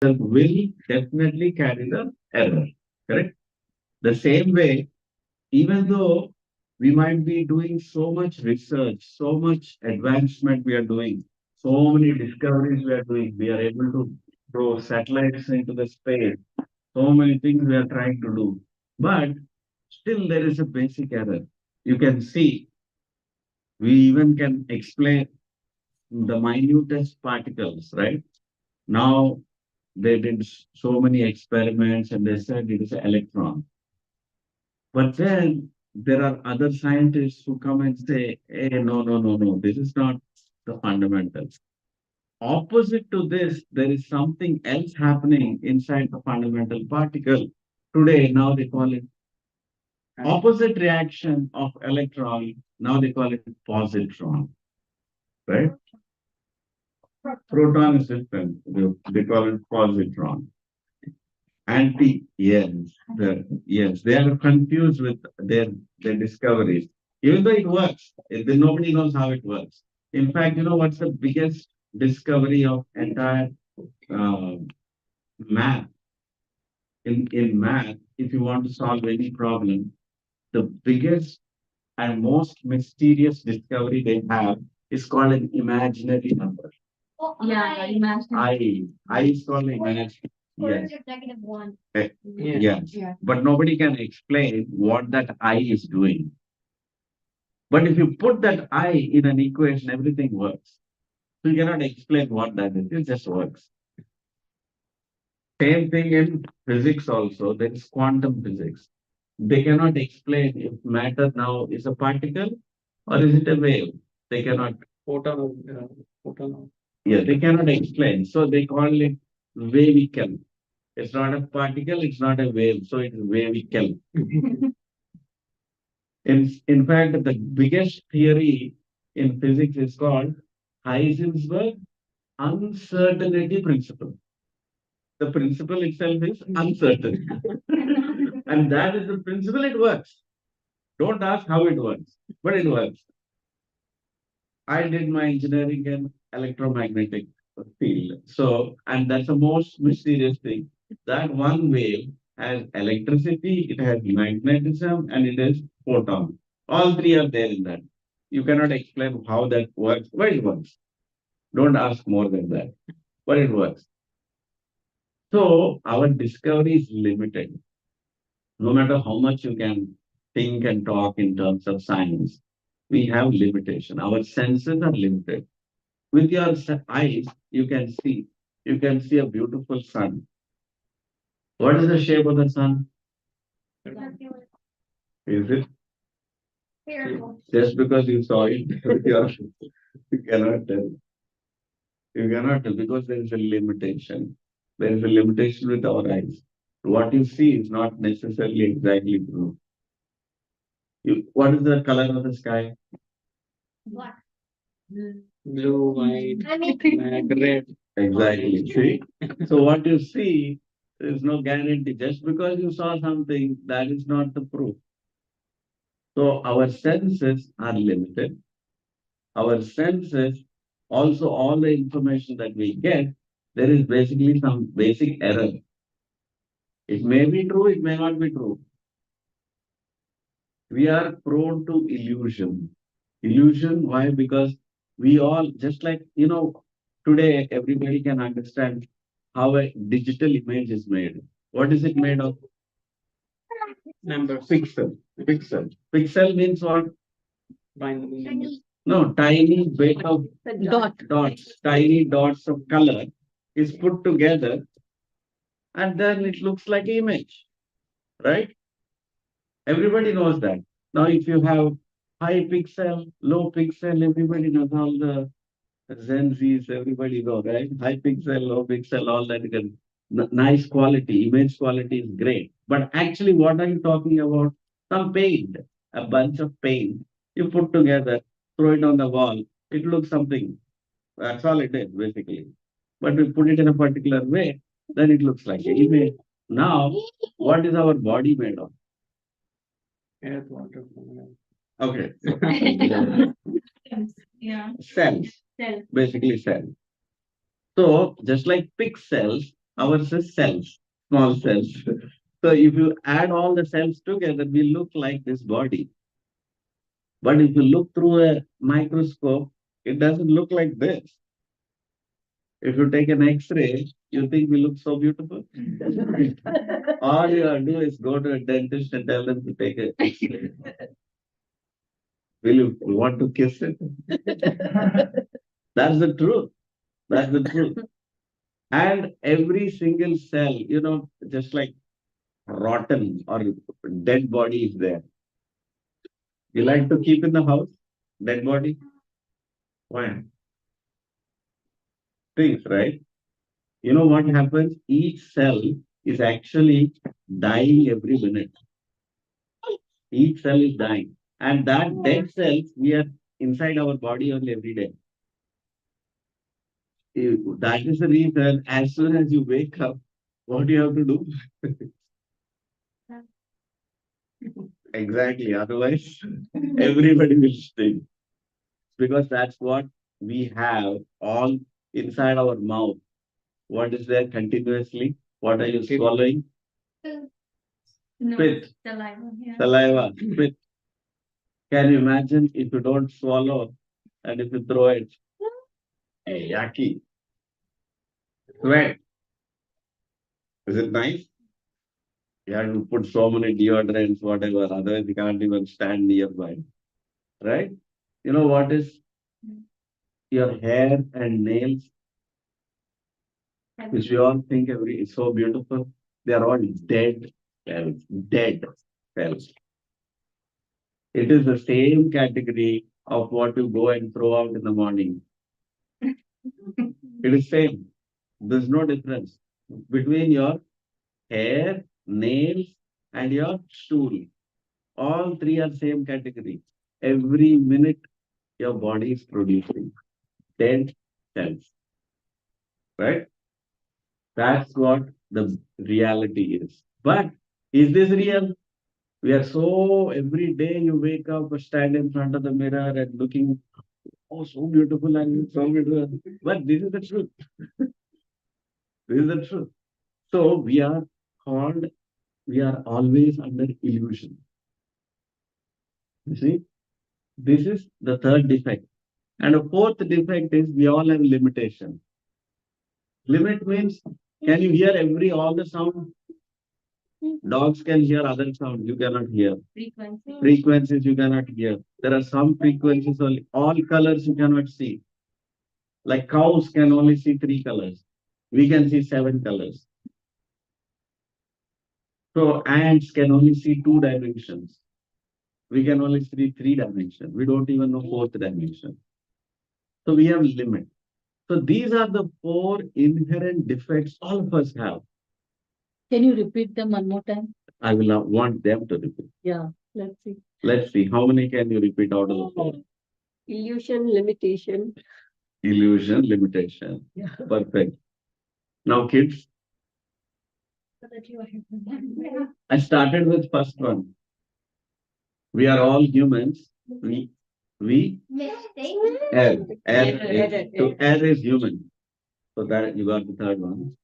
will definitely carry the error. Correct? The same way, even though we might be doing so much research, so much advancement we are doing, so many discoveries we are doing, we are able to throw satellites into the space, so many things we are trying to do. But still, there is a basic error. You can see, we even can explain the minutest particles, right? Now, they did so many experiments and they said it is an electron. But then there are other scientists who come and say, hey, no, no, no, no, this is not the fundamentals. Opposite to this, there is something else happening inside the fundamental particle. Today, now they call it opposite reaction of electron. Now they call it positron, right? Proton is different. They call it positron. Anti, yes, yes, they are confused with their discoveries. Even though it works, nobody knows how it works. In fact, you know what's the biggest discovery of entire uh, math? In math, if you want to solve any problem, the biggest and most mysterious discovery they have is called an imaginary number. Yeah, imagine. I is called imaginary. Yes. Yes. Yeah. But nobody can explain what that I is doing. But if you put that I in an equation, everything works. So you cannot explain what that is. It just works. Same thing in physics also. There is quantum physics. They cannot explain if matter now is a particle or is it a wave. They cannot. Photon, photon. Yeah, they cannot explain. So they call it wavical. It's not a particle, it's not a wave, so it's wavical. In fact, the biggest theory in physics is called Heisenberg uncertainty principle. The principle itself is uncertain. And that is the principle, it works. Don't ask how it works, but it works. I did my engineering in electromagnetic field. So, and that's the most mysterious thing. That one wave has electricity, it has magnetism, and it has photon. All three are there in that. You cannot explain how that works, but it works. Don't ask more than that, but it works. So our discovery is limited. No matter how much you can think and talk in terms of science, we have limitation. Our senses are limited. With your eyes, you can see a beautiful sun. What is the shape of the sun? Is it just because you saw it with your, you cannot tell. You cannot tell because there is a limitation. There is a limitation with our eyes. What you see is not necessarily exactly true. What is the color of the sky? Blue, white, black, red. Exactly. See? So what you see is no guarantee. Just because you saw something, that is not the proof. So our senses are limited. Our senses, also all the information that we get, there is basically some basic error. It may be true, it may not be true. We are prone to illusion. Illusion, why? Because we all, just like, today everybody can understand how a digital image is made. What is it made of? Number Pixel. Pixel. Pixel means what? binary. No, tiny bit of dots, tiny dots of color is put together and then it looks like image, right? Everybody knows that. Now, if you have high pixel, low pixel, everybody knows all the Gen Zs, everybody know, right? High pixel, low pixel, all that. Nice quality, image quality is great. But actually, what are you talking about? Some paint, a bunch of paint. You put together, throw it on the wall. It looks something. That's all it is, basically. But we put it in a particular way, then it looks like an image. Now, what is our body made of? Air, water, fire. Okay. Yeah. Cells, Cell. basically cells. So just like pixels, Ours is cells, small cells. So if you add all the cells together, we look like this body. But if you look through a microscope, it doesn't look like this. If you take an X-ray, you think we look so beautiful. All you have to do is go to a dentist and tell them to take a X-ray. Will you want to kiss it? That's the truth. That's the truth. And every single cell, just like rotten or dead body is there. You like to keep in the house dead body? Why? Things, right? You know what happens? Each cell is actually dying every minute. Each cell is dying. And that dead cells, we are inside our body only every day. That is the reason as soon as you wake up, what do you have to do? Exactly. Otherwise, everybody will stink. Because that's what we have all inside our mouth. What is there continuously? What are you swallowing? No, Spit, saliva. Yeah. saliva, spit. Can you imagine if you don't swallow and if you throw it? Yucky. Sweat. Is it nice? You have to put so many deodorants, whatever, otherwise you can't even stand nearby. Right? You know what is your hair and nails, which we all think is so beautiful? They are all dead cells. Dead cells. It is the same category of what you go and throw out in the morning. It is same. There's no difference between your hair, nails, and your stool. All three are same category. Every minute your body is producing dead cells. Right? That's what the reality is. But is this real? We are so every day you wake up, stand in front of the mirror and looking, oh, so beautiful and so beautiful. But this is the truth. This is the truth. So called, we are always under illusion. You see, this is the third defect. And the fourth defect is we all have limitation. Limit means, can you hear all the sound? Dogs can hear other sound, you cannot hear. Frequency. Frequencies you cannot hear. There are some frequencies only. All colors you cannot see. Like cows can only see 3 colors. We can see 7 colors. So ants can only see 2 dimensions. We can only see 3 dimensions. We don't even know 4th dimension. So we have limit. So these are the 4 inherent defects all of us have. Can you repeat them one more time? I will want them to repeat. Yeah, let's see. Let's see. How many can you repeat out of the 4? Illusion, limitation. Illusion, limitation. Yeah. Perfect. Now, kids, I started with first one. We are all humans. We R is human. So that you got the third one.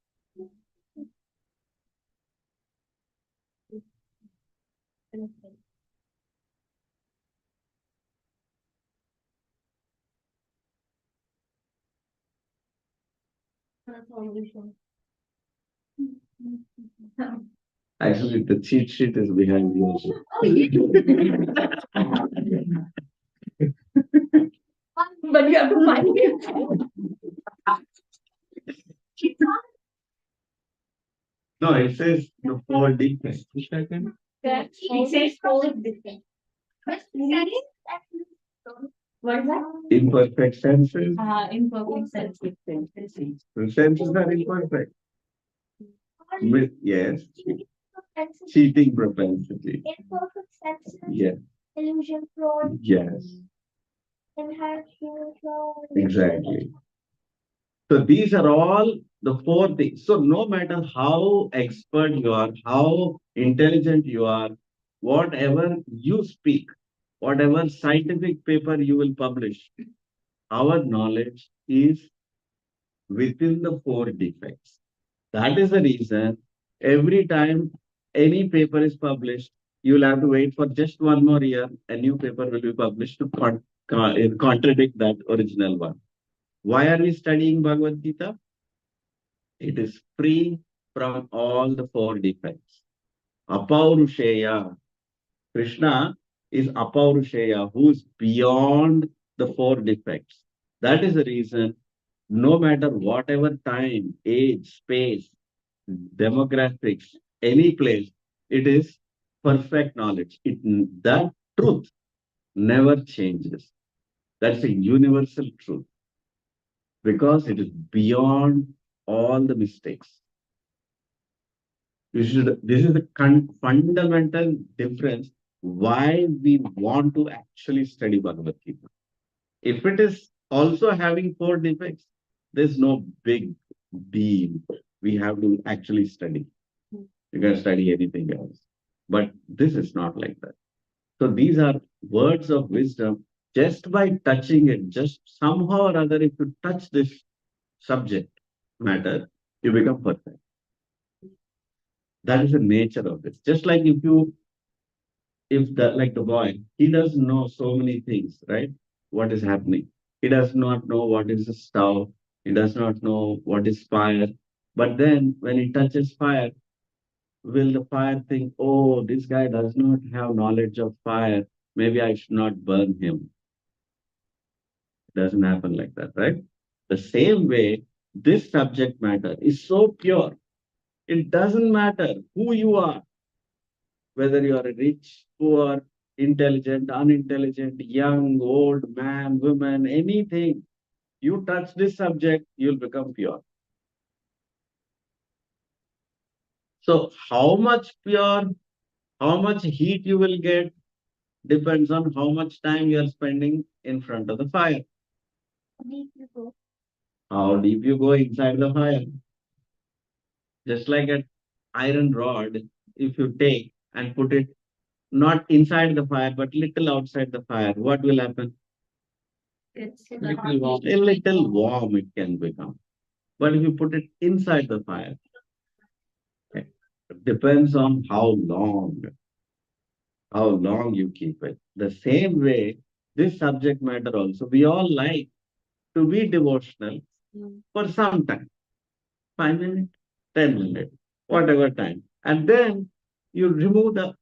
Actually, the cheat sheet is behind you also. But you have to find it. No, it says the 4 defects. It says 4 different. What is that? Imperfect senses. Imperfect sense. The senses are imperfect. Yes. Cheating propensity. Imperfect senses, Yes. illusion prone, Yes. inherent human flaw. Exactly. So these are all the 4 things. So no matter how expert you are, how intelligent you are, whatever you speak, whatever scientific paper you will publish, our knowledge is within the 4 defects. That is the reason every time any paper is published, you will have to wait for just one more year. A new paper will be published to contradict that original one. Why are we studying Bhagavad Gita? It is free from all the four defects. Apaurusheya. Krishna is Apaurusheya, who is beyond the four defects. That is the reason, no matter whatever time, age, space, demographics, any place, it is perfect knowledge. That truth never changes. That's a universal truth because it is beyond all the mistakes. This is the fundamental difference why we want to actually study Bhagavad Gita. If it is also having four defects, there's no big deal. We have to actually study. You can study anything else. But this is not like that. So these are words of wisdom. Just by touching it, just somehow or other, if you touch this subject matter, you become perfect. That is the nature of this. Just like if the like the boy, he doesn't know so many things, right? What is happening? He does not know what is the stove. He does not know what is fire. But then when he touches fire, will the fire think, oh, this guy does not have knowledge of fire. Maybe I should not burn him. It doesn't happen like that, right? The same way, this subject matter is so pure. It doesn't matter who you are, whether you are rich, poor, intelligent, unintelligent, young, old, man, woman, anything. You touch this subject, you'll become pure. So, how much pure, how much heat you will get depends on how much time you are spending in front of the fire. Deep you go. How deep you go inside the fire. Just like an iron rod, if you take and put it not inside the fire, but little outside the fire, what will happen? It's Little warm. A little warm it can become. But if you put it inside the fire, it depends on how long you keep it. The same way, this subject matter also, we all like to be devotional for some time, 5 minutes, 10 minutes, whatever time. And then you remove the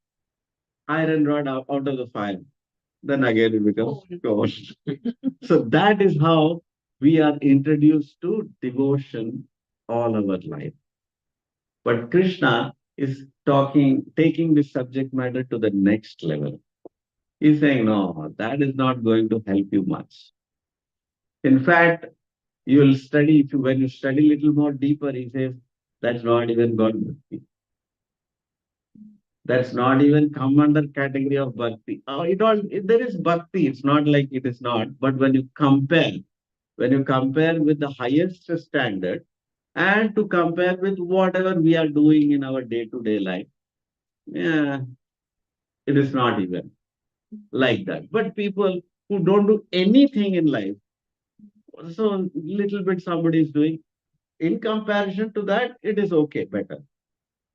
iron rod out of the fire. Then again it becomes cold. So that is how we are introduced to devotion all our life. But Krishna is taking this subject matter to the next level. He's saying, no, that is not going to help you much. In fact, you will study, when you study a little more deeper, he says, that's not even God bhakti. That's not even come under category of bhakti. There is bhakti. It's not like it is not. But when you compare with the highest standard and to compare with whatever we are doing in our day-to-day life, yeah, it is not even like that. But people who don't do anything in life, so little bit somebody is doing, in comparison to that, it is okay, better.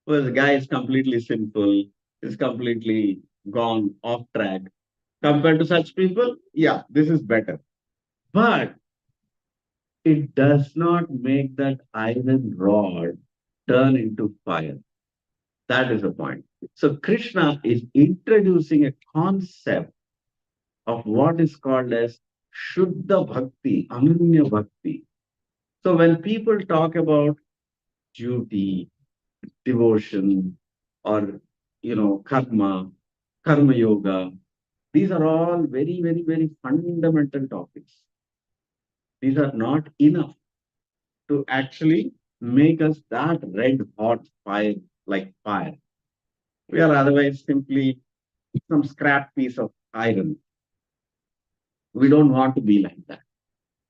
Well, the guy is completely sinful, is completely gone off track. Compared to such people, yeah, this is better. But it does not make that iron rod turn into fire. That is the point. So Krishna is introducing a concept of what is called as Shuddha Bhakti, Ananya Bhakti. So when people talk about duty, devotion, or karma yoga, these are all very, very, very fundamental topics. These are not enough to actually make us that red hot fire like fire. We are otherwise simply some scrap piece of iron. We don't want to be like that.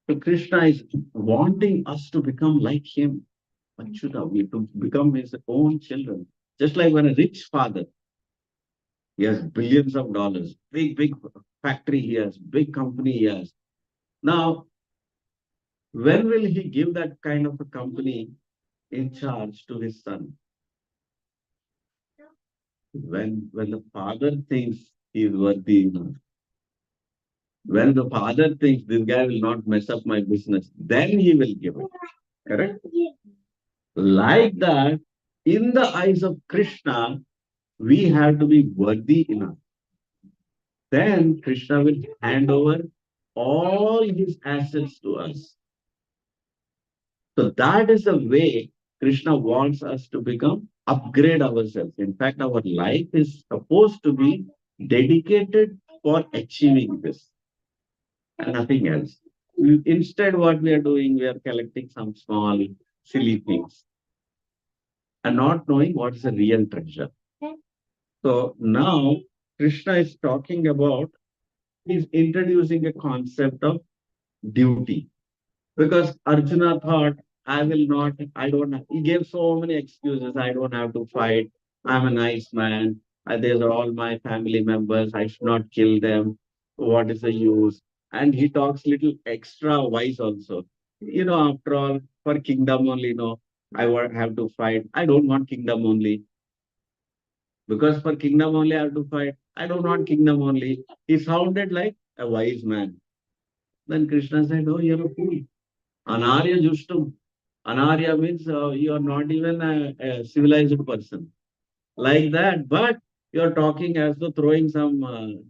So Krishna is wanting us to become like him. Achyuta, we to become his own children. Just like when a rich father, he has billions of dollars, big factory he has, big company he has. Now, when will he give that kind of a company in charge to his son. When the father thinks he is worthy enough, when the father thinks this guy will not mess up my business, then he will give it. Correct? Like that, in the eyes of Krishna, we have to be worthy enough. Then Krishna will hand over all his assets to us. So that is the way Krishna wants us to become, upgrade ourselves. In fact, our life is supposed to be dedicated for achieving this and nothing else. Instead, what we are doing, we are collecting some small, silly things and not knowing what is the real treasure. So now Krishna is talking about, he's introducing a concept of duty. Because Arjuna thought, I will not, I don't, he gave so many excuses. I don't have to fight. I'm a nice man. These are all my family members. I should not kill them. What is the use? And he talks little extra wise also. After all, for kingdom only, have to fight. I don't want kingdom only. Because for kingdom only, I have to fight. I don't want kingdom only. He sounded like a wise man. Then Krishna said, oh, you're a fool. Anarya Jushtum. Anarya means you are not even a civilized person. Like that, but you are talking as though throwing some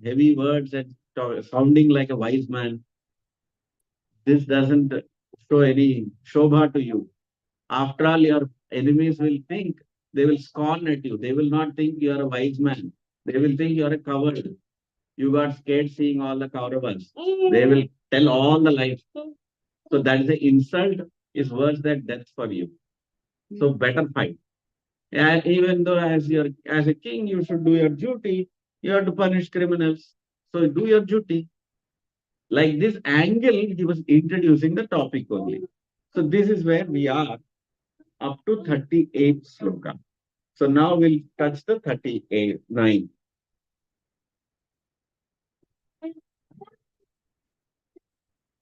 heavy words and sounding like a wise man. This doesn't show any shobha to you. After all, your enemies will think, they will scorn at you. They will not think you are a wise man. They will think you are a coward. You got scared seeing all the Kauravas. They will tell all the lies. So that is the insult is worse than death for you. So better fight. And even though as a king, you should do your duty, you have to punish criminals. So do your duty. Like this angle, he was introducing the topic only. So this is where we are up to 38 sloka. So now we'll touch the 38, 9.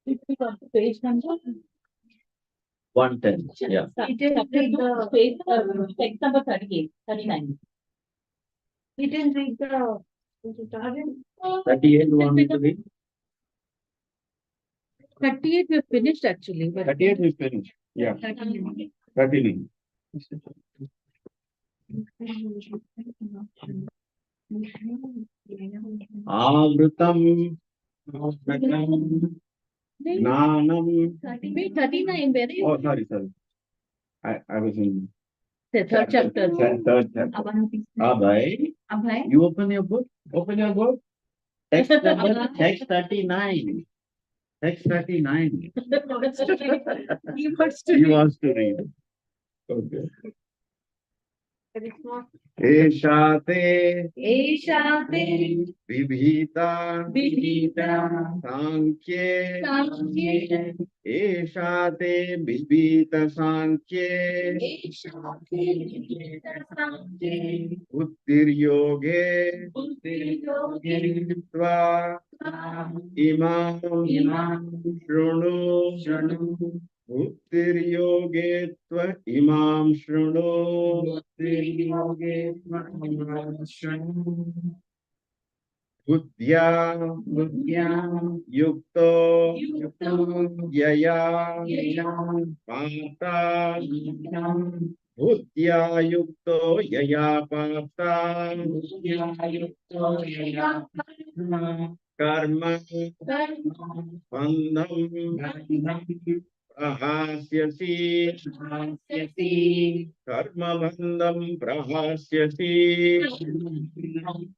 If we got the page number. 110. Yeah. It didn't read the, Page, text number 38, 39. it didn't read the. 38 you want me to read? 38 we finished actually. But 38 we finished. Yeah. 39. Avrutam Gnanam. Wait, 39, where is Oh, sorry. I was in the third chapter? third chapter. Abhay, you open your book. Open your book. Text number, text 39. Text 39. He wants to He wants to read. Okay. Eshate Eshate Vibhita Vibhita Sankhye Sankhye Eshate Vibhita Sankhye Eshate Sankhye Uttiryoge Buddhiyoge Tva Imam Shrunu Shanu Uttiryoge Tva Imam Shrunu Buddhiyoge Shanu Buddhya Buddhyam Yukto Yuktam Yaya Yayam Pata Yam Buddhya Yukto Yaya Pata Buddhyayukto Yayam Karma Karma Bandham Prahasyasi Prahasyasi Karma Bandham Prahasyasi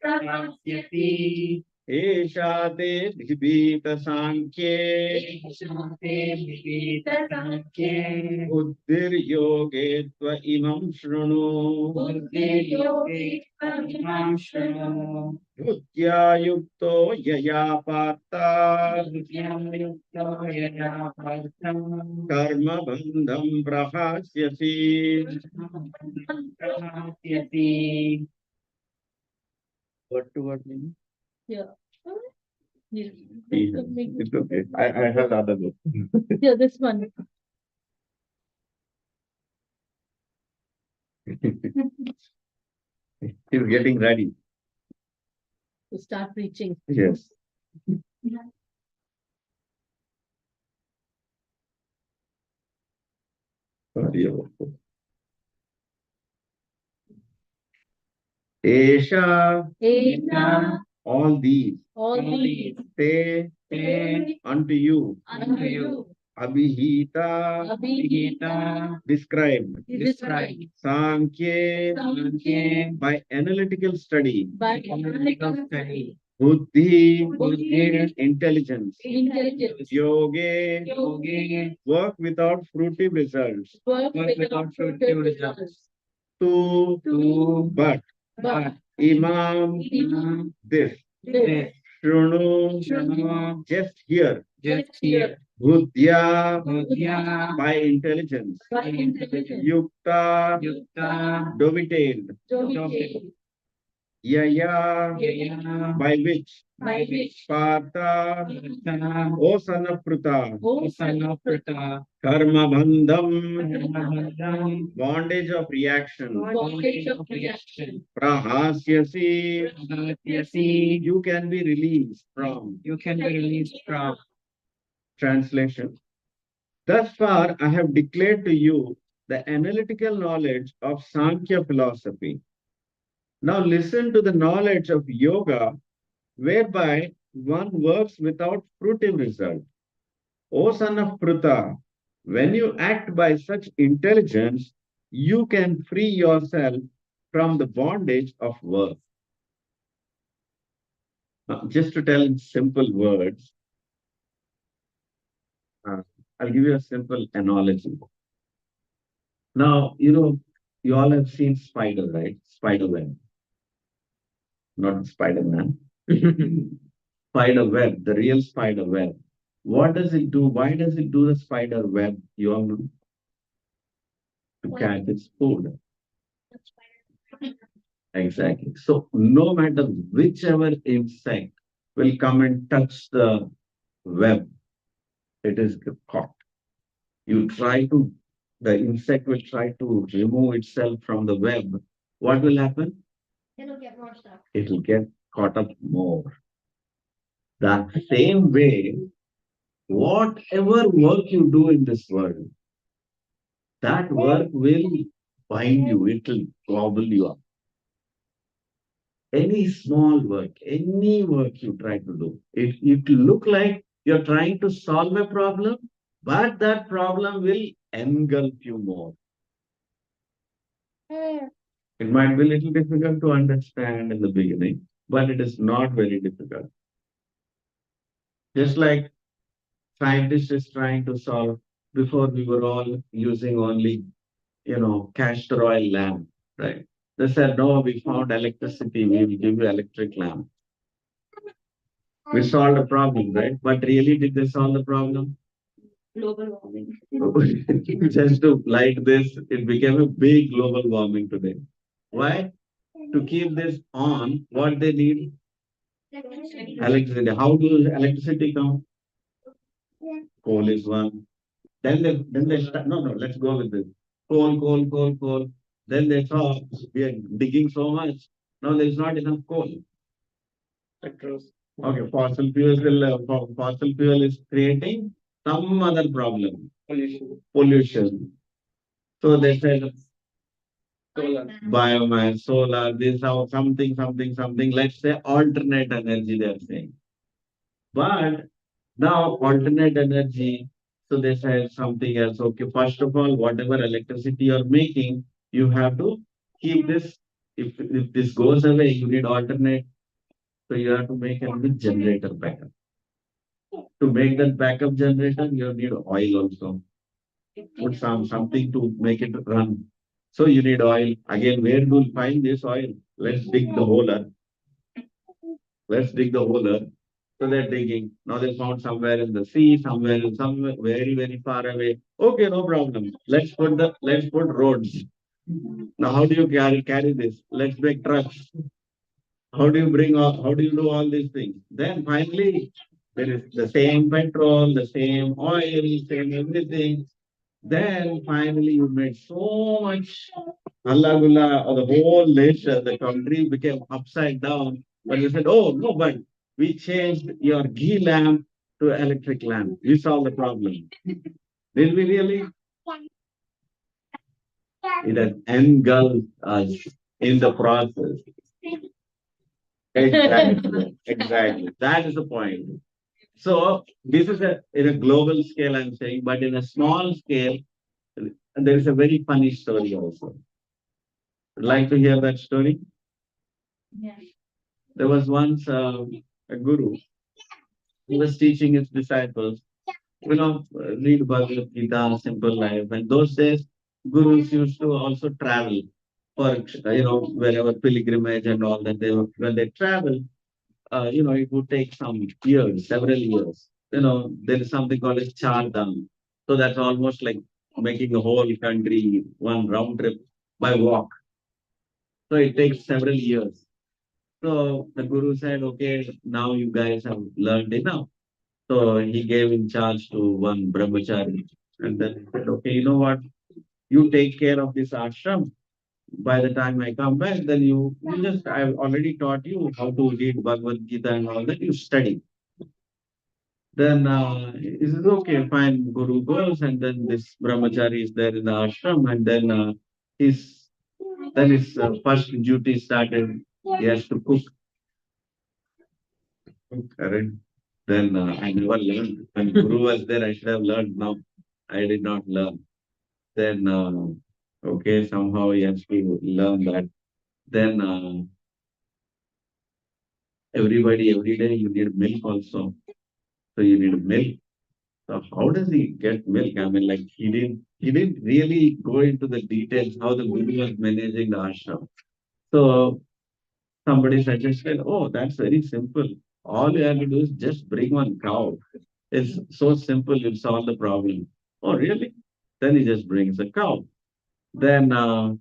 Prahasyati Eshate Dhibita Sankhye Eshate Vivita Sankhye Buddhir Yoge Tva Imam Shrunu Buddhiyoge Paramam Shanu Bhutya Yukto Yaya Pata Buddhyayukto Yaya Partam Karma Bandham Prahasyasi. Prahasyati What to what mean? Yeah. Yeah. It's okay. I heard other book. Yeah, this one. He's getting ready. To start preaching. Yes. Esha, Ena, all these, all these, te, Te unto you, unto you, Abhihita, Gita described, described Sankhya, Sankhya by analytical study, by analytical study, Buddhi, Buddhi, intelligence, intelligence, Yoga, Yogi work without fruitive results, work without without fruitive results. results. to, To but, but Imam, Imam this, this Shrunu, Shanu just here, just here Buddhya, Budhya by intelligence, by intelligence, Yukta, Yukta dovetailed, dominated, Yaya, Yaya by which, by which, Partha, Partha O son of Pruta, O son of Prata Karma Bandham, Brahmadam bondage of reaction, bondage of reaction, Prahasyasi, Bhagavat you can be released from. you can be released from. Translation. Thus far, I have declared to you the analytical knowledge of Sankhya philosophy. Now listen to the knowledge of yoga, whereby one works without fruitive result. O son of Pruta, when you act by such intelligence, you can free yourself from the bondage of work. Just to tell in simple words, uh, I'll give you a simple analogy. Now, you all have seen spider, right? Spider web, not Spider-Man. Spider web, the real spider web. What does it do? Why does it do the spider web? You all know? To catch its food. Exactly. So no matter whichever insect will come and touch the web, it is caught. You try to, the insect will try to remove itself from the web. What will happen? It'll get more stuff. It will get caught up more. That same way, whatever work you do in this world, that work will bind you, it will gobble you up. Any small work, any work you try to do, it look like you're trying to solve a problem, but that problem will engulf you more. It might be a little difficult to understand in the beginning, but it is not very difficult. Just like scientists is trying to solve, before we were all using only, castor oil lamp, right? They said, no, we found electricity, we will give you electric lamp. We solved a problem, right? But really, did they solve the problem? global warming. Just to light this, it became a big global warming today. Why? To keep this on, what they need? Electricity. How does electricity come? Coal is one. Then they start, no, let's go with this. Coal. Then they saw we are digging so much. Now there's not enough coal. Petrol. Okay, fossil fuel is creating some other problem, Pollution. pollution. So they said Solar. biomass, solar, this, how something. Let's say alternate energy. They are saying, but now alternate energy. So they said something else. Okay, first of all, whatever electricity you're making, you have to keep this. If this goes away, you need alternate. So you have to make a generator backup. To make that backup generator, you need oil also. Put something to make it run. So you need oil. Again, where do you find this oil? Let's dig the hole. Let's dig the hole. So they're digging. Now they found somewhere in the sea, somewhere very, very far away. Okay, no problem. Let's put roads. Now how do you carry this? Let's make trucks. How do you do all these things? Then finally, there is the same petrol, the same oil, same everything. Then finally you made so much Halla Gulla, or the whole nation, the country became upside down. But they said, oh, no, but we changed your ghee lamp to electric lamp. We solved the problem. Did we really? It has engulfed us in the process. Exactly. Exactly. That is the point. So this is in a global scale, I'm saying, but in a small scale, there is a very funny story also. Would like to hear that story? Yeah. There was once a guru who was teaching his disciples, read Bhagavad Gita, simple life. And those days, gurus used to also travel for, wherever pilgrimage and all that. When they travel, it would take some years, several years. There is something called as Chardam. So that's almost like making the whole country one round trip by walk. So it takes several years. So the guru said, okay, now you guys have learned enough. So he gave in charge to one brahmachari. And then he said, okay, you know what? You take care of this ashram. By the time I come back, then I've already taught you how to read Bhagavad Gita and all that. You study. Then he says, okay, fine. Guru goes, and then this brahmachari is there in the ashram, and then his first duty started. He has to cook, correct? Then I never learned. When Guru was there, I should have learned. No, I did not learn. Then okay, somehow he has to learn that. Then everybody every day you need milk also. So you need milk. So how does he get milk? I mean, like he didn't really go into the details how the guru was managing the ashram. So somebody suggested, oh, that's very simple. All you have to do is just bring one cow. It's so simple, you'll solve the problem. Oh, really? Then he just brings a cow. Then to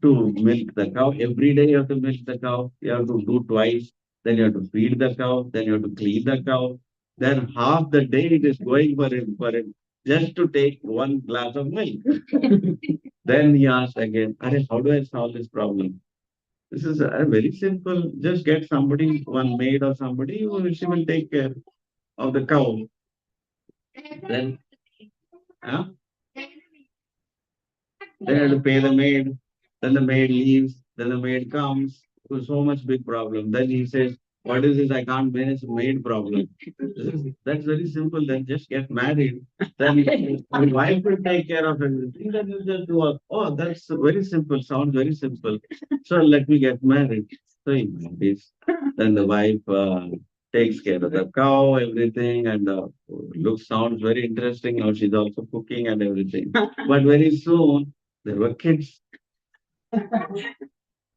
milk the cow, every day you have to milk the cow. You have to do twice. Then you have to feed the cow. Then you have to clean the cow. Then half the day it is going for him, just to take one glass of milk. Then he asked again, "Arey, how do I solve this problem? This is very simple. Just get somebody, one maid or somebody, she will take care of the cow. Then, huh? Then you have to pay the maid. Then the maid leaves. Then the maid comes. It was so much big problem. Then he says, what is this? I can't manage maid problem. That's very simple. Then just get married. Then your wife will take care of everything. Then you just do all. Oh, that's very simple. Sounds very simple. So let me get married. So he marries. Then the wife takes care of the cow, everything, and sounds very interesting. Now she's also cooking and everything. But very soon there were kids.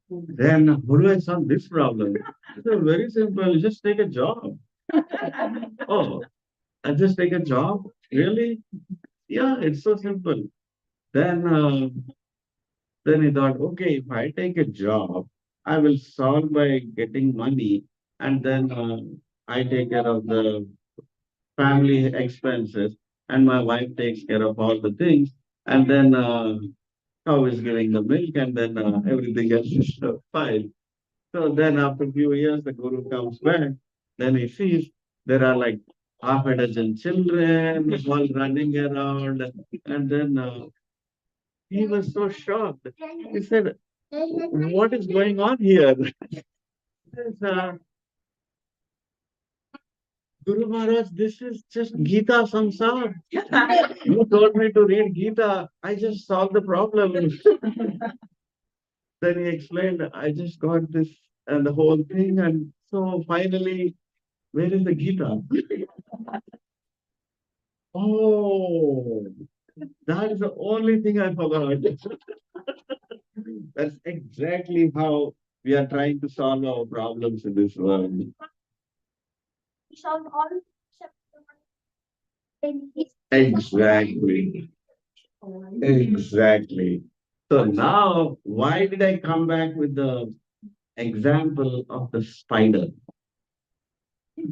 Then how do I solve this problem? It's very simple. Just take a job. Oh, I just take a job? Really? Yeah, it's so simple. Then, then he thought, okay, if I take a job, I will solve by getting money, and then I take care of the family expenses, and my wife takes care of all the things, and then cow is giving the milk, and then everything else is fine. So then after a few years, the guru comes back. Then he sees there are like half a dozen children all running around. And then he was so shocked. He said, what is going on here? Says, Guru Maharaj, this is just Gita Samsar. You told me to read Gita. I just solved the problem. Then he explained, I just got this and the whole thing. And so finally, where is the Gita? Oh, that is the only thing I forgot. That's exactly how we are trying to solve our problems in this world. We solved all except the one. Exactly. Exactly. So now, why did I come back with the example of the spider?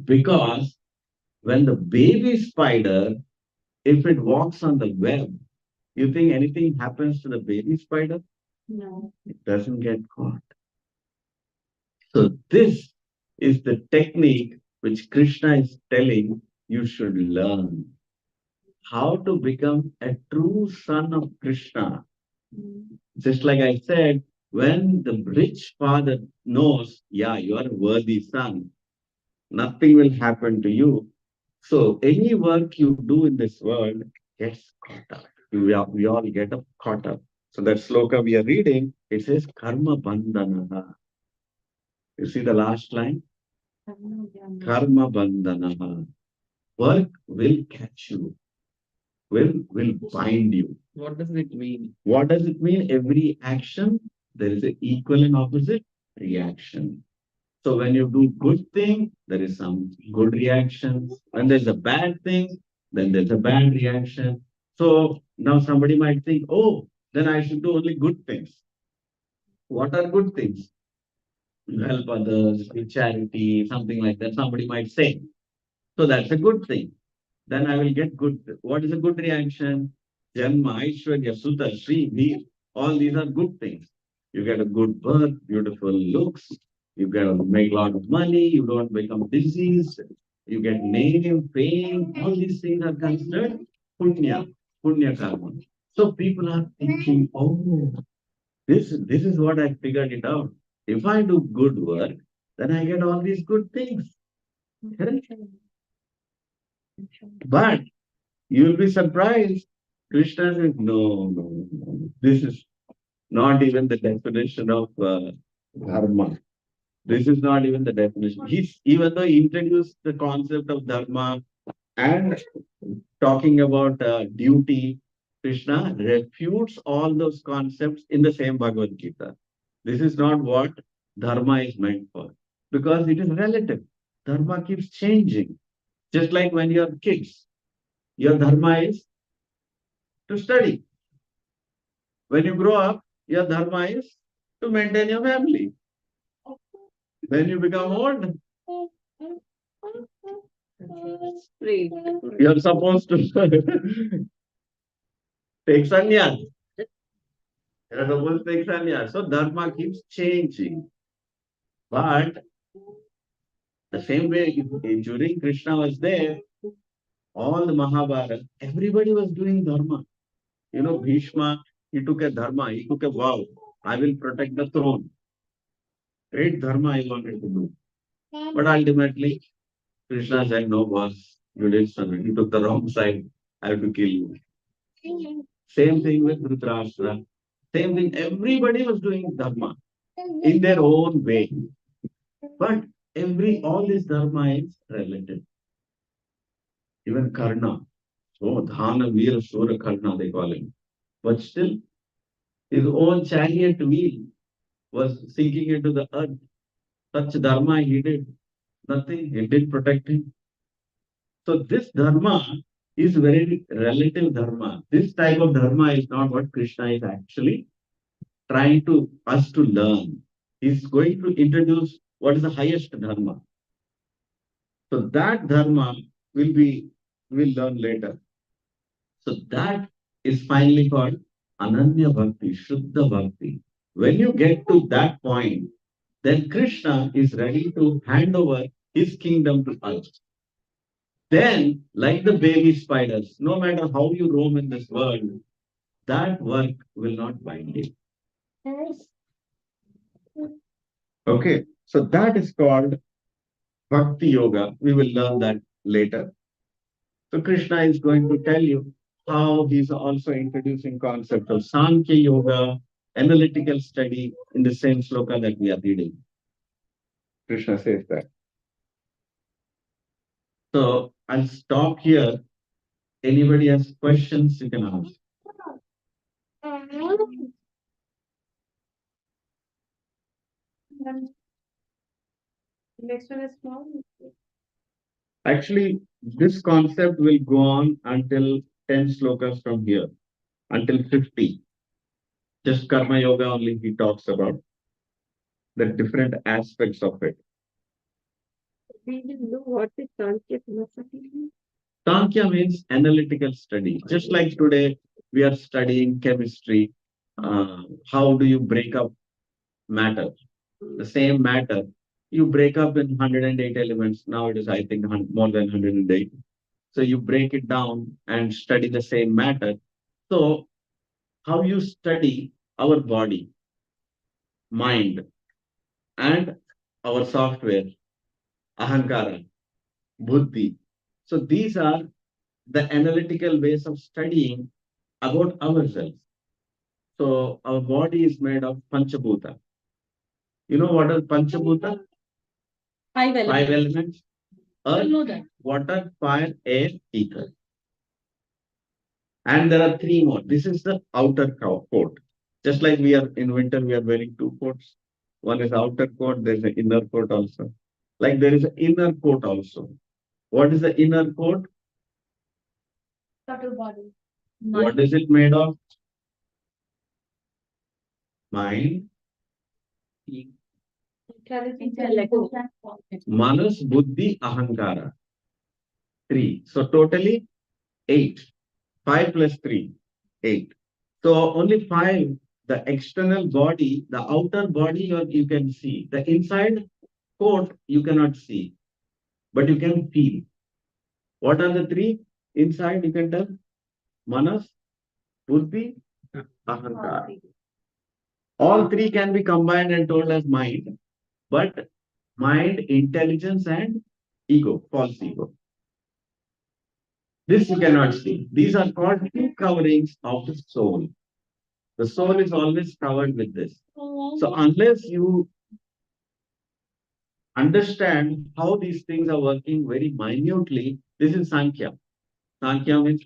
Because when the baby spider, if it walks on the web, you think anything happens to the baby spider? No. It doesn't get caught. So this is the technique which Krishna is telling you should learn. How to become a true son of Krishna. Just like I said, when the rich father knows, yeah, you are a worthy son, nothing will happen to you. So any work you do in this world gets caught up. We all get up, caught up. So that sloka we are reading, it says karma bandhanaha. You see the last line? Karma bandhanaha. Work will catch you, will bind you. What does it mean? What does it mean? Every action, there is an equal and opposite reaction. So when you do good thing, there is some good reaction. When there's a bad thing, then there's a bad reaction. So now somebody might think, oh, then I should do only good things. What are good things? You help others, give charity, something like that. Somebody might say. So that's a good thing. Then I will get good. What is a good reaction? Janma, Aishwarya, Sutta, Sri, Veer. All these are good things. You get a good birth, beautiful looks, you get to make a lot of money, you don't become diseased, you get name, fame, all these things are considered punya, punya karma. So people are thinking, oh, this is what I figured it out. If I do good work, then I get all these good things. Correct? But you will be surprised. Krishna says, no, no, no. This is not even the definition of dharma. This is not even the definition. He's, even though he introduced the concept of dharma and talking about duty, Krishna refutes all those concepts in the same Bhagavad Gita. This is not what dharma is meant for because it is relative. Dharma keeps changing. Just like when you are kids, your dharma is to study. When you grow up, your dharma is to maintain your family. When you become old, Free. you're supposed to take sannyas. You're supposed to take sannyas. So dharma keeps changing. But the same way during Krishna was there, all the Mahabharata, everybody was doing dharma. You know, Bhishma, he took a dharma, he took a vow. I will protect the throne. Great dharma he wanted to do. But ultimately, Krishna said, no, boss, you did something. You took the wrong side. I have to kill you. Same thing with Dhritarashtra. Same thing. Everybody was doing dharma in their own way. But all this dharma is relative. Even Karna. Oh, Dhana, Veera, Shura, Karna, they call him. But still, his own chariot wheel was sinking into the earth. Such dharma he did. Nothing. It didn't protect him. So this dharma is very relative dharma. This type of dharma is not what Krishna is actually trying to us to learn. He's going to introduce what is the highest dharma. So that dharma we'll learn later. So that is finally called Ananya Bhakti, Shuddha Bhakti. When you get to that point, then Krishna is ready to hand over his kingdom to us. Then, like the baby spiders, no matter how you roam in this world, that work will not bind you. Okay, so that is called Bhakti Yoga. We will learn that later. So Krishna is going to tell you how he's also introducing concept of Sankhya Yoga, analytical study in the same sloka that we are reading. Krishna says that. So I'll stop here. Anybody has questions, you can ask. Next one is small. Actually, this concept will go on until 10 slokas from here, until 50. Just Karma Yoga only he talks about the different aspects of it. We didn't know what is Sankhya philosophy. Sankhya means analytical study. Just like today, we are studying chemistry. how do you break up matter? The same matter, you break up in 108 elements. Now it is, I think, more than 108. So you break it down and study the same matter. So how you study our body, mind, and our software, ahankara, buddhi. So these are the analytical ways of studying about ourselves. So our body is made of panchabhuta. You know what are panchabhuta? Five Five elements. elements: I earth, know that. water, fire, air, ether. And there are three more. This is the outer coat. Just like we are in winter, we are wearing two coats. One is outer coat, there's an inner coat also. Like there is an inner coat also. What is the inner coat? Total body. What is it made of? Mind, Intellect. manas, buddhi, ahankara. Three. So totally eight. 5 plus 3, 8. So only five. The external body, the outer body, you can see. The inside coat you cannot see, but you can feel. What are the three? Inside you can tell: manas, buddhi, ahankara. All three can be combined and told as mind, but mind, intelligence, and ego, false ego. This you cannot see. These are called two coverings of the soul. The soul is always covered with this. So unless you understand how these things are working very minutely, this is Sankhya. Sankhya means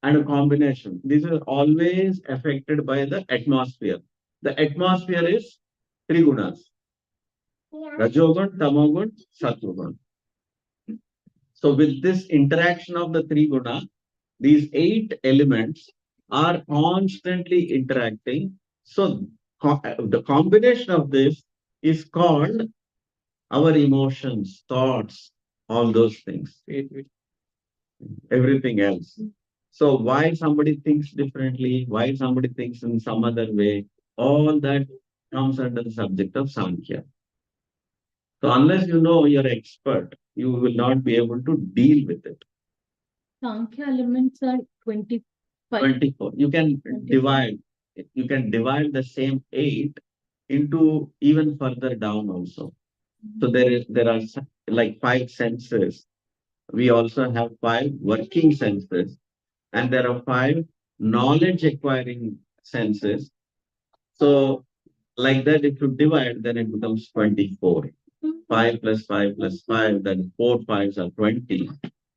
and a combination. This is always affected by the atmosphere. The atmosphere is three gunas: Rajogun, Tamogun, Sattvagun. So with this interaction of the three guna, these 8 elements are constantly interacting. So the combination of this is called our emotions, thoughts, all those things, everything else. So why somebody thinks differently, why somebody thinks in some other way, all that comes under the subject of Sankhya. So unless you know you're expert, you will not be able to deal with it. Sankhya elements are 25. 24. You can divide the same 8 into even further down also. So there are like 5 senses. We also have 5 working senses, and there are 5 knowledge acquiring senses. So like that, if you divide, then it becomes 24. 5 plus 5 plus 5, then 4 fives are 20.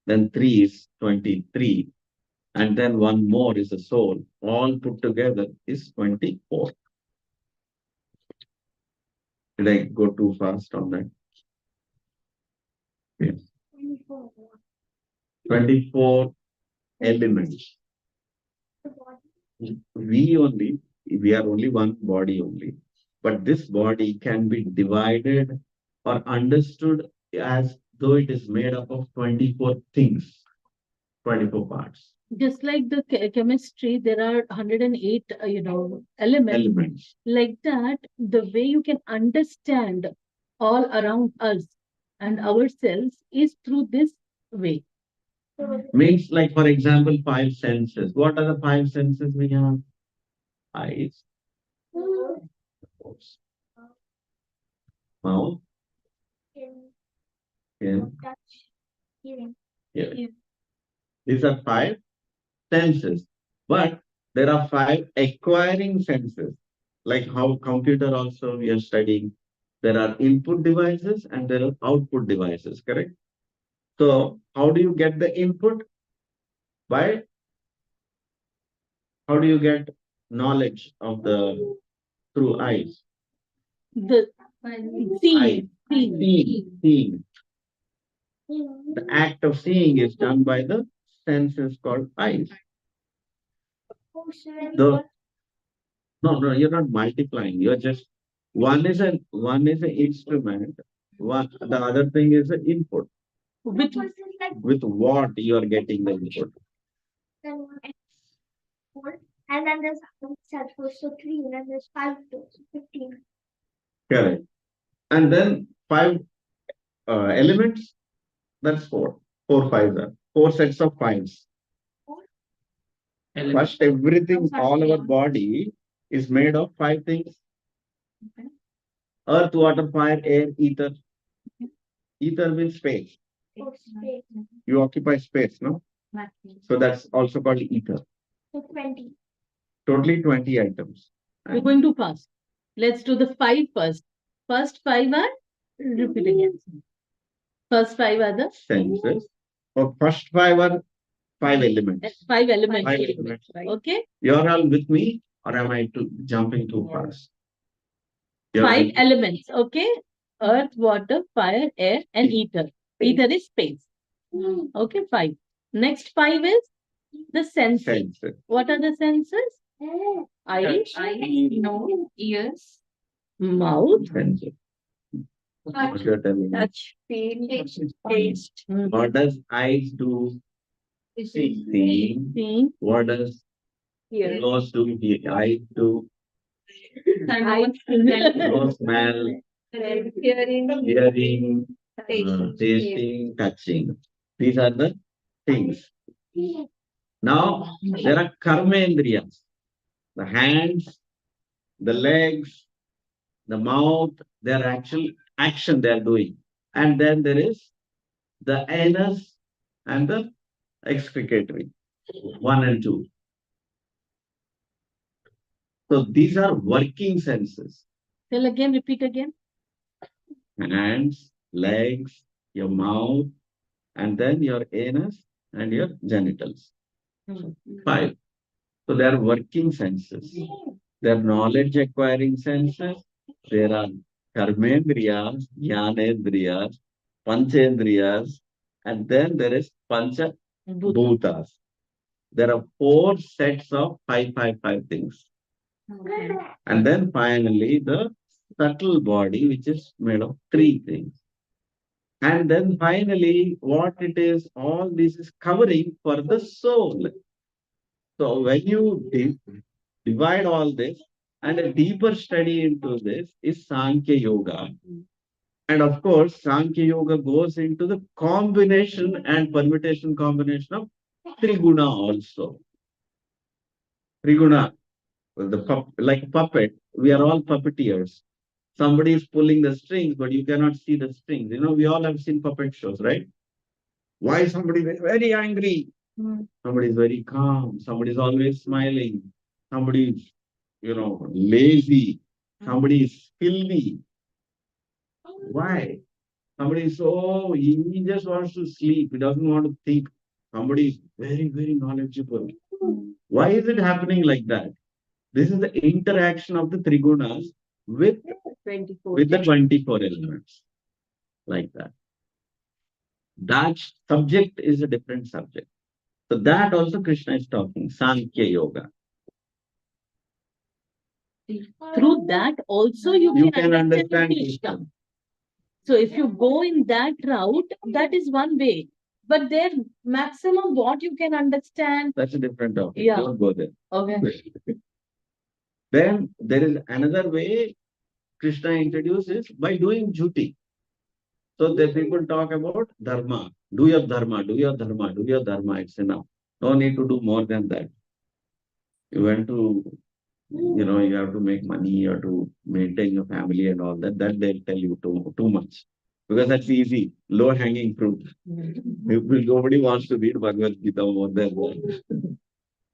Then 3 is 23. And then one more is the soul. All put together is 24. Did I go too fast on that? Yes. 24 elements. We are only one body only. But this body can be divided or understood as though it is made up of 24 things, 24 parts. Just like the chemistry, there are 108, elements. Like that, the way you can understand all around us and ourselves is through this way. Means, like, for example, 5 senses. What are the 5 senses we have? Eyes, nose, mouth, skin, Touch. Hearing. ear. These are 5 senses. But there are 5 acquiring senses. Like how computer also we are studying. There are input devices and there are output devices, correct? So how do you get the input? By how do you get knowledge of the through eyes? The Eyes. Seeing. The act of seeing is done by the senses called eyes. The no, you're not multiplying. You're just one is an instrument. The other thing is the input. With With what you are getting the input. And then there's set for so 3, and then there's 5 to 15. Correct. And then 5 elements, that's 4. 4 fives are 4 sets of 5s. Element. First, everything, all our body is made of 5 things. Okay. Earth, water, fire, air, ether. Ether means space. For space. You occupy space, no? So that's also called ether. So 20. Totally 20 items. We're going too fast. Let's do the 5 first. First 5 are, repeat again. First 5 are the Senses. So first 5 are 5 elements. 5 elements. 5 elements. Okay. You're all with me, or am I jumping too fast? You're 5 with- elements. Okay. Earth, water, fire, air, and ether. Ether is space. Okay, 5. Next 5 is the senses. senses. What are the senses? Eyes, nose, ears, mouth, Senses. What you're telling me. touch, feel, taste. What does eyes do? See. See, What does hear. nose do? Eyes do. Eyes, Nose smell, hearing, hearing, tasting, touching. These are the things. Now, there are karmendriyas. The hands, the legs, the mouth, their actual action they are doing. And then there is the anus and the excretory, 1 and 2. So these are working senses. Tell again, repeat again. Hands, legs, your mouth, and then your anus and your genitals. 5. So they are working senses. They are knowledge acquiring senses. There are karmendriyas, jnanendriyas, panchendriyas, and then there is pancha bhutas. There are 4 sets of 5 things. And then finally the subtle body, which is made of 3 things. And then finally, what it is, all this is covering for the soul. So when you divide all this, and a deeper study into this is Sankhya Yoga. And of course, Sankhya Yoga goes into the combination and permutation combination of Triguna also. Triguna, like puppet, we are all puppeteers. Somebody is pulling the strings, but you cannot see the strings. You know, we all have seen puppet shows, right? Why is somebody very angry? Somebody is very calm. Somebody is always smiling. Somebody is, lazy. Somebody is filthy. Why? Somebody is he just wants to sleep. He doesn't want to think. Somebody is very, very knowledgeable. Why is it happening like that? This is the interaction of the Trigunas with 24. the 24 elements. Like that. That subject is a different subject. So that also Krishna is talking, Sankhya Yoga. Through that also you can understand Krishna. So if you go in that route, that is one way. But there, maximum what you can understand. That's a different topic. Yeah. Don't go there. Okay. Then there is another way Krishna introduces by doing duty. So the people talk about dharma. Do your dharma, do your dharma, do your dharma. It's enough. No need to do more than that. You want to, you have to make money, you have to maintain your family and all that. That they'll tell you too much. Because that's easy, low-hanging fruit. Nobody wants to read Bhagavad Gita more than that.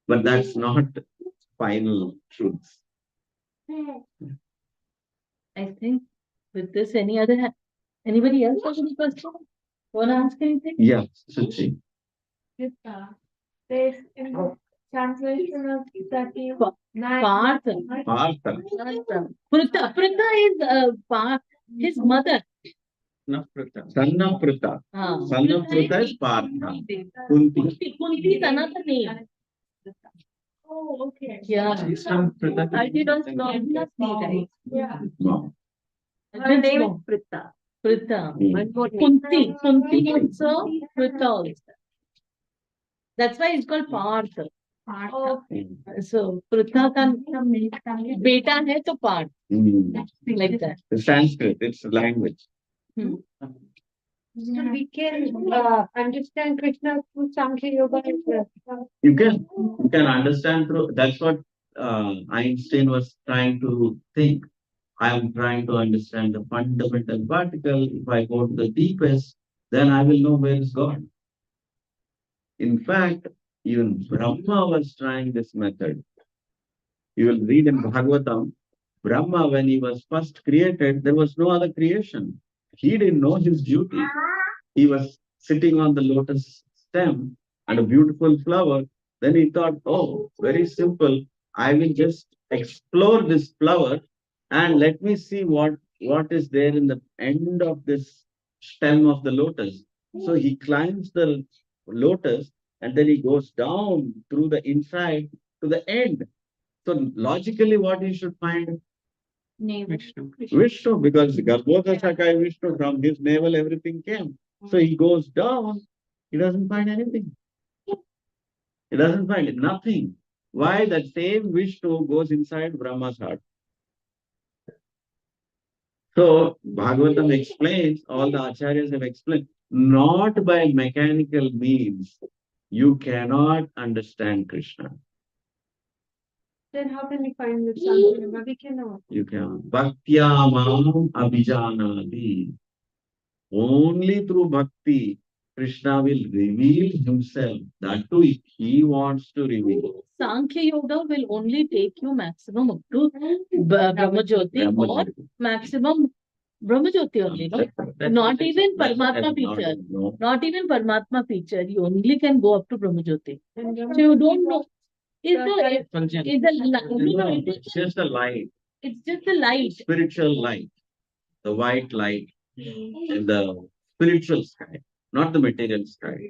But that's not final truths. I think with this, anybody else has any question? Want to ask anything? Yeah, Suchi. There's in the translation of that Partha. Partha. Prita is his mother. Sannaprita. Sannaprita is Partha. Kunti. Kunti is another name. Oh, okay. Yeah. I did not know. Right? Yeah. No. Her name is Prita. Prita. Kunti also Prita also. That's why it's called Partha. Oh, So Pritha का बेटा है तो part like that. The Sanskrit, it's a language. so we can understand Krishna through Sankhya Yoga as well. You can understand through, that's what Einstein was trying to think. I am trying to understand the fundamental particle. If I go to the deepest, then I will know where is God. In fact, even Brahma was trying this method. You will read in Bhagavatam, Brahma, when he was first created, there was no other creation. He didn't know his duty. He was sitting on the lotus stem and a beautiful flower. Then he thought, oh, very simple. I will just explore this flower and let me see what is there in the end of this stem of the lotus. So he climbs the lotus and then he goes down through the inside to the end. So logically, what he should find? Vishnu. Vishnu, because Garbhoda Sakai Vishnu, from his navel everything came. So he goes down, he doesn't find anything. He doesn't find nothing. Why? That same Vishnu goes inside Brahma's heart. So Bhagavatam explains, all the acharyas have explained, not by mechanical means, you cannot understand Krishna. Then how can we find the Sankhya Yoga? We cannot. You can. Bhaktyamam abhijanati. Only through bhakti, Krishna will reveal himself. That too, if he wants to reveal. Sankhya Yoga will only take you maximum up to Brahmajyoti or maximum Brahmajyoti only, no? Not even Paramatma feature. No. Not even Paramatma feature. You only can go up to Brahmajyoti. So you don't know. Is the It's just the light, it's just the light. spiritual light, the white light in the spiritual sky, not the material sky.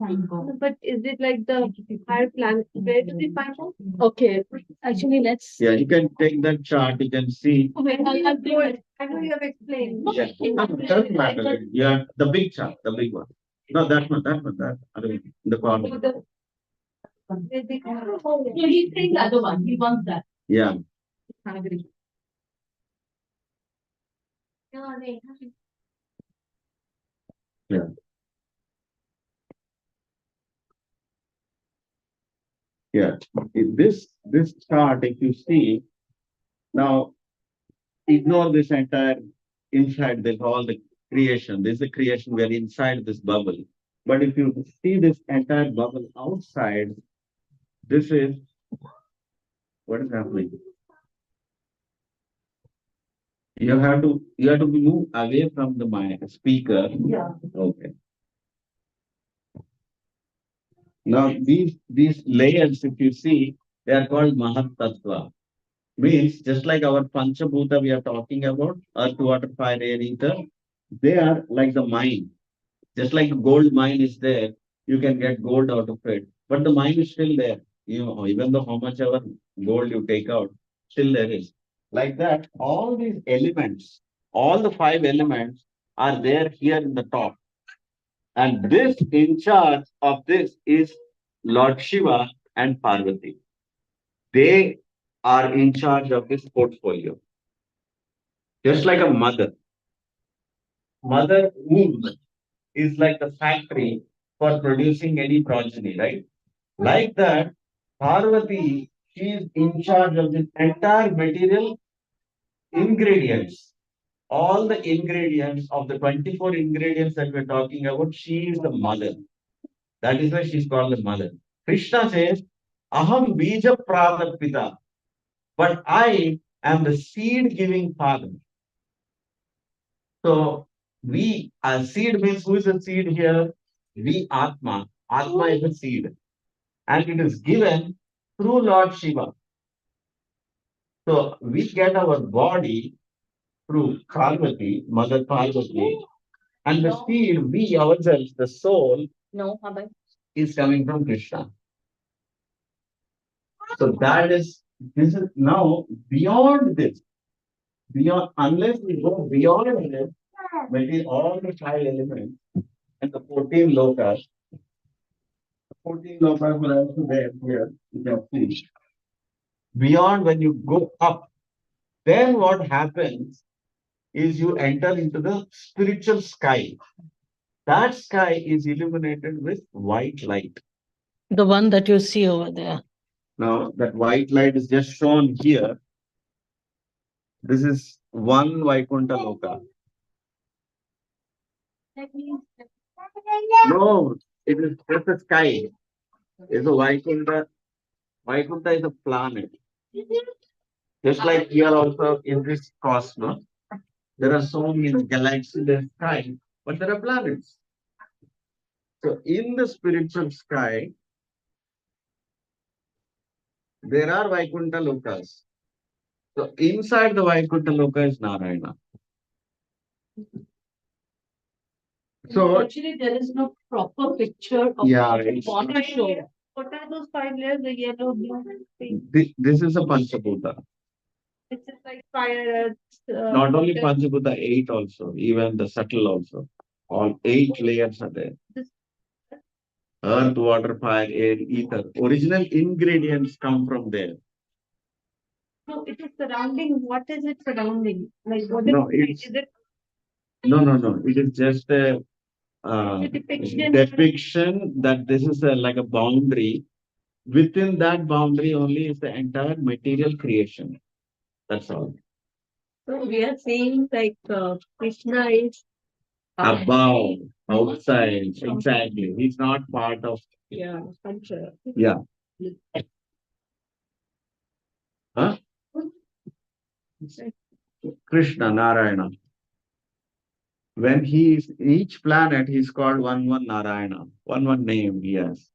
But is it like the higher planet? Where do we find that? Okay, actually, let's. Yeah, you can take that chart, you can see. Okay, I'll bring it. I know you have explained. Yeah, doesn't matter. Yeah, the big chart, the big one. No, that one, that other one, in the corner. No, he's saying the other one. He wants that. Yeah, No, wait. yeah. Yeah, this chart, if you see, now ignore this entire inside this all the creation. This is the creation. We are inside this bubble. But if you see this entire bubble outside, this is what is happening. You have to move away from the mic speaker. Yeah. Okay. Now these layers, if you see, they are called Mahat Tattva. Means just like our Panchabhuta we are talking about, earth, water, fire, air, ether, they are like the mine. Just like the gold mine is there, you can get gold out of it, but the mine is still there. You know, even though how much ever gold you take out, still there is. Like that, all these elements, all the five elements are there here in the top. And this in charge of this is Lord Shiva and Parvati. They are in charge of this portfolio. Just like a mother. Mother womb is like the factory for producing any progeny, right? Like that, Parvati, she is in charge of the entire material ingredients. All the ingredients of the 24 ingredients that we're talking about, she is the mother. That is why she's called the mother. Krishna says, Aham bija pradapita, but I am the seed giving father. So we, seed means who is the seed here? We Atma. Atma is the seed. And it is given through Lord Shiva. So we get our body through Parvati, Mother Parvati, and the seed, we ourselves, the soul, No, Abhay. is coming from Krishna. So this is now beyond this. Beyond, unless we go beyond this, maybe all the five elements and the 14 lokas, 14 lokas are also there here. You can see. Beyond when you go up, then what happens is you enter into the spiritual sky. That sky is illuminated with white light. The one that you see over there. Now, that white light is just shown here. This is one Vaikuntha Loka. No, it is just a sky. It's a Vaikuntha. Vaikuntha is a planet. Just like here also in this cosmos, there are so many galaxies in the sky, but there are planets. So in the spiritual sky, there are Vaikuntha Lokas. So inside the Vaikuntha Loka is Narayana. So Actually, there is no proper picture of yeah, what you it's, want to show. What are those 5 layers? The yellow, blue, pink. this is a Panchabhuta. It's just like fire, Not only water. Panchabhuta, 8 also, even the subtle also. All 8 layers are there. Earth, water, fire, air, ether. Original ingredients come from there. No, it is surrounding. What is it surrounding? Like what No, is it's it? no. It is just a Depiction. depiction that this is like a boundary. Within that boundary only is the entire material creation. That's all. So we are saying like Krishna is Above, outside, exactly. He's not part of. yeah, Pancha. Yeah. Huh? Krishna, Narayana. When he is each planet, he's called one Narayana, one name he has.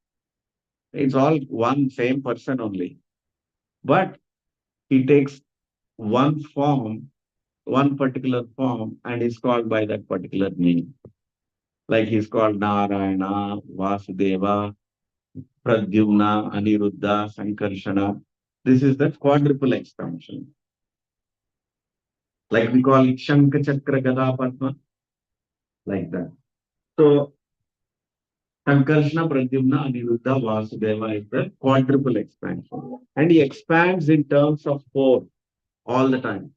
It's all one same person only. But he takes one form, one particular form, and is called by that particular name. Like he's called Narayana, Vasudeva, Pradyumna, Aniruddha, Sankarshana. This is the quadruple expansion. Like we call it Shankha Chakra Gada Padma. Like that. So Sankarshana, Pradyumna, Aniruddha, Vasudeva is the quadruple expansion. And he expands in terms of 4 all the time.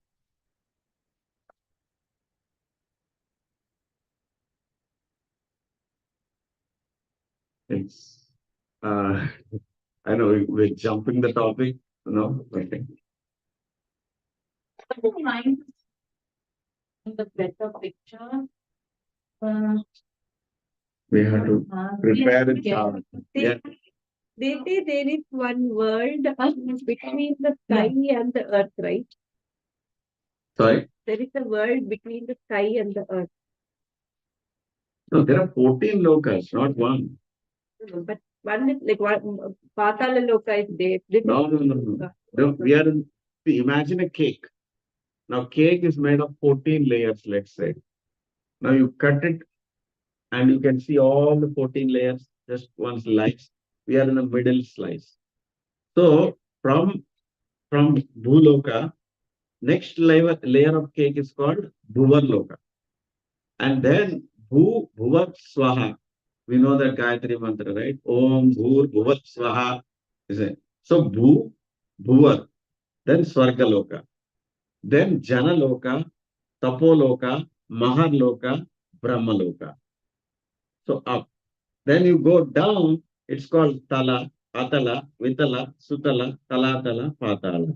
It's, I know we're jumping the topic, no, okay. Mind the better picture. We have to prepare it. Yeah. Yeah. They say there is one world between the sky and the earth, right? Sorry? There is a world between the sky and the earth. No, there are 14 lokas, not one. But one is like one Patala Loka is there. This is No. No, we are in, see, imagine a cake. Now, cake is made of 14 layers, let's say. Now, you cut it and you can see all the 14 layers, just one slice. We are in the middle slice. So, from Bhuloka, next layer of cake is called Bhuvarloka. And then Bhuvat Swaha. We know that Gayatri mantra, right? Om Bhur Bhuvat Swaha. Is it? So Bhuvar, then Swargaloka, then Janaloka, Tapoloka, Maharloka, Brahmaloka. So up. Then you go down, it's called Tala, Atala, Vitala, Sutala, Talatala, Patala.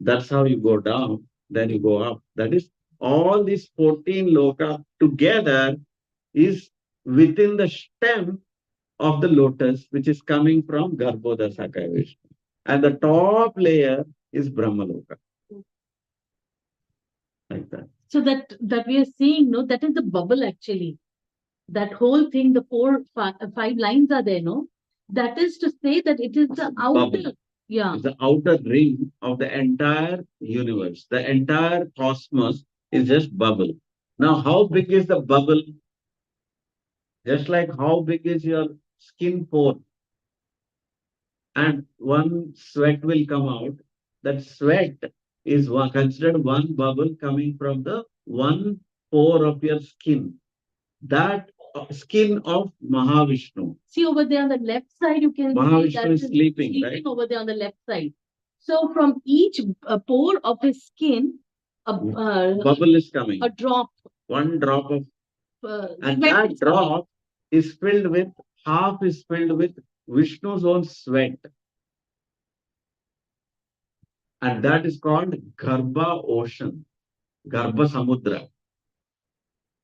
That's how you go down, then you go up. That is all these 14 loka together is within the stem of the lotus, which is coming from Garbhodasaka Vishnu. And the top layer is Brahmaloka. Like that. So that we are seeing, no, that is the bubble actually. That whole thing, the 5 lines are there, no? That is to say that it is the outer, Bubble. yeah. It's the outer ring of the entire universe. The entire cosmos is just bubble. Now, how big is the bubble? Just like how big is your skin pore? And one sweat will come out. That sweat is considered one bubble coming from the one pore of your skin. That skin of Mahavishnu. See over there on the left side, you can see Mahavishnu that is is sleeping, right? over there on the left side. So from each pore of his skin, Bubble is coming. a drop. One drop of, and sweat that is drop is filled with, half is filled with Vishnu's own sweat. And that is called Garbha Ocean, Garbha Samudra.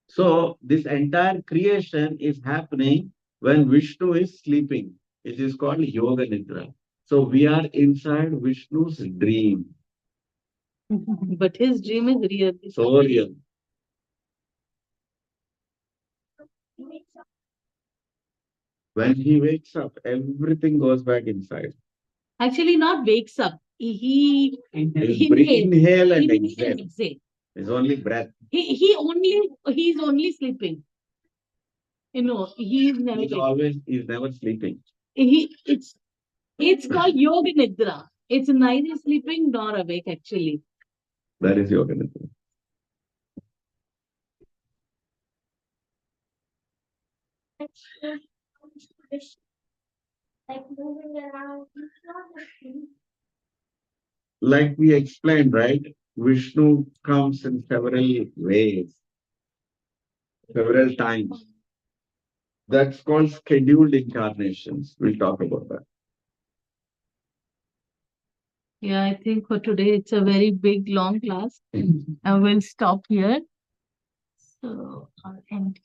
So this entire creation is happening when Vishnu is sleeping. It is called Yoga Nidra. So we are inside Vishnu's dream. But his dream is real. So real. When he wakes up, everything goes back inside. Actually, not wakes up. He Inhale and inhales exhale. and exhale. It's only breath. He's only sleeping. You know, he's never He's never sleeping. It's called Yoga Nidra. It's neither sleeping nor awake actually. That is Yoga Nidra. Like moving around. Like we explained, right? Vishnu comes in several ways, several times. That's called scheduled incarnations. We'll talk about that. Yeah, I think for today it's a very big, long class. I will stop here. So I'll end.